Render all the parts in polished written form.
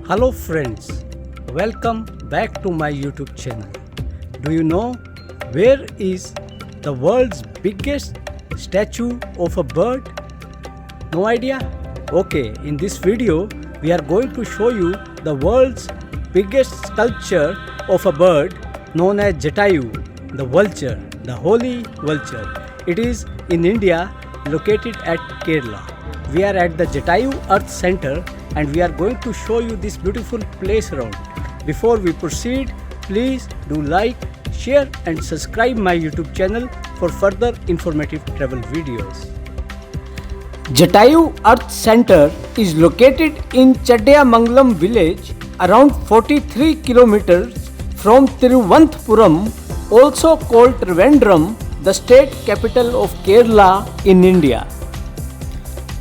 Hello friends, welcome back to my YouTube channel. Do you know where is the world's biggest statue of a bird? No idea? Okay, in this video we are going to show you the world's biggest sculpture of a bird known as Jatayu, the vulture, the holy vulture. It is in India, located at Kerala. We are at the Jatayu Earth Center and we are going to show you this beautiful place around. Before we proceed, please do like, share and subscribe my YouTube channel for further informative travel videos. Jatayu Earth Center is located in Chaddayamangalam village, around 43 kilometers from Thiruvananthapuram, also called Trivandrum, the state capital of Kerala in India.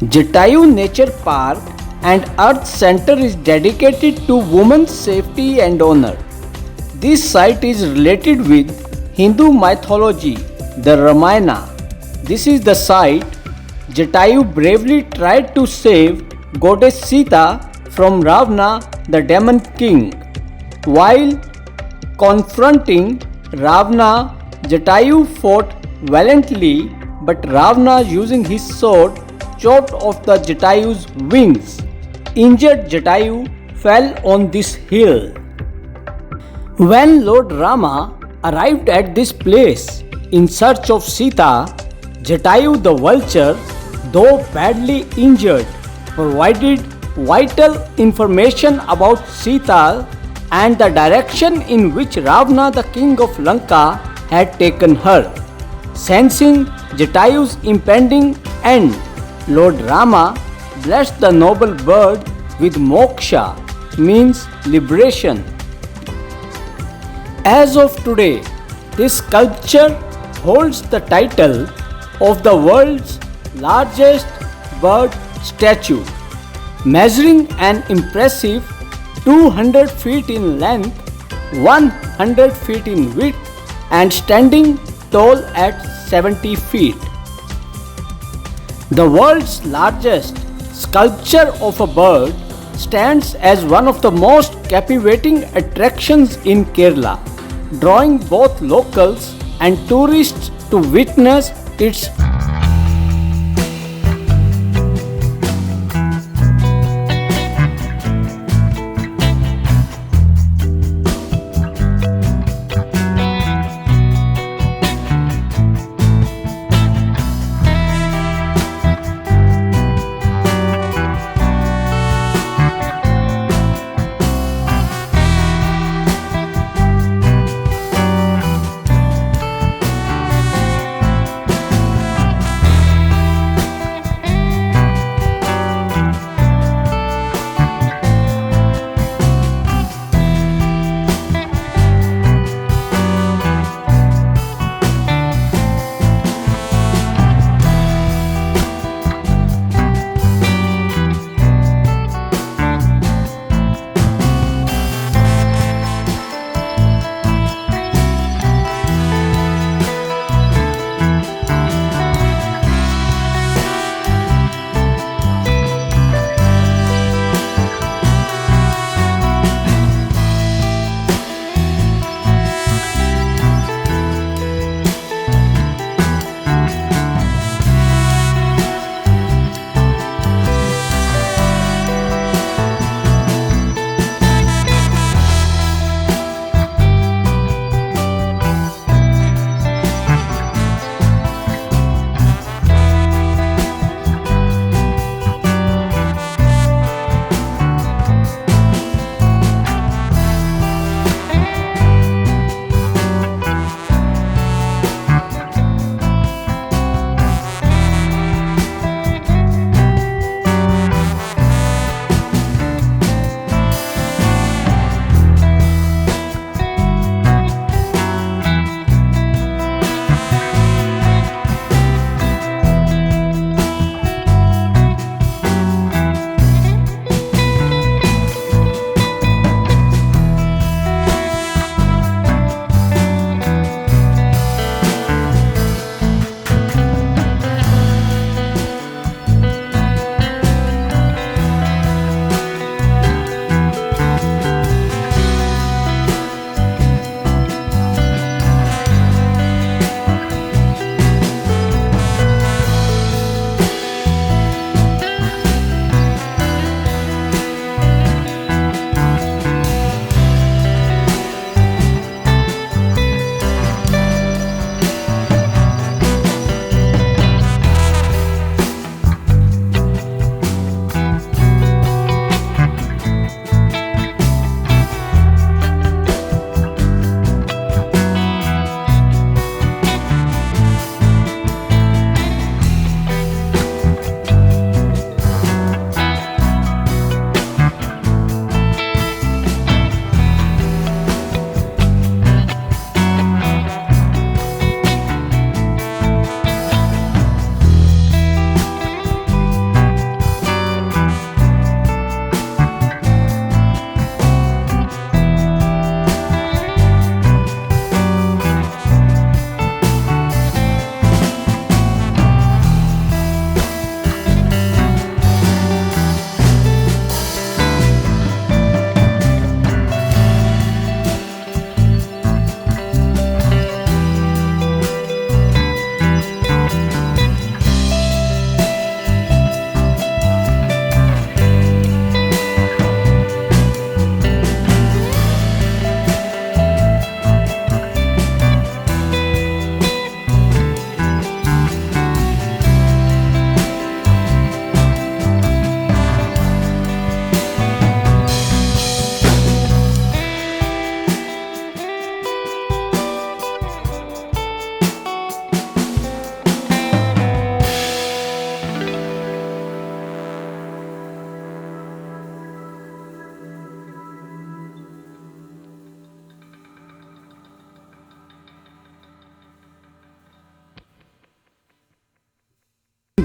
Jatayu Nature Park and Earth Center is dedicated to women's safety and honor. This site is related with Hindu mythology, the Ramayana. This is the site Jatayu bravely tried to save goddess Sita from Ravana, the demon king. While confronting Ravana, Jatayu fought valiantly, but Ravana, using his sword, chopped off the Jatayu's wings. Injured Jatayu fell on this hill. When Lord Rama arrived at this place in search of Sita, Jatayu the vulture, though badly injured, provided vital information about Sita and the direction in which Ravana, the king of Lanka, had taken her. Sensing Jatayu's impending end, Lord Rama blessed the noble bird with moksha, means liberation. As of today, this sculpture holds the title of the world's largest bird statue, measuring an impressive 200 feet in length, 100 feet in width and standing tall at 70 feet. The world's largest sculpture of a bird stands as one of the most captivating attractions in Kerala, drawing both locals and tourists to witness its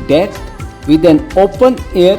deck with an open air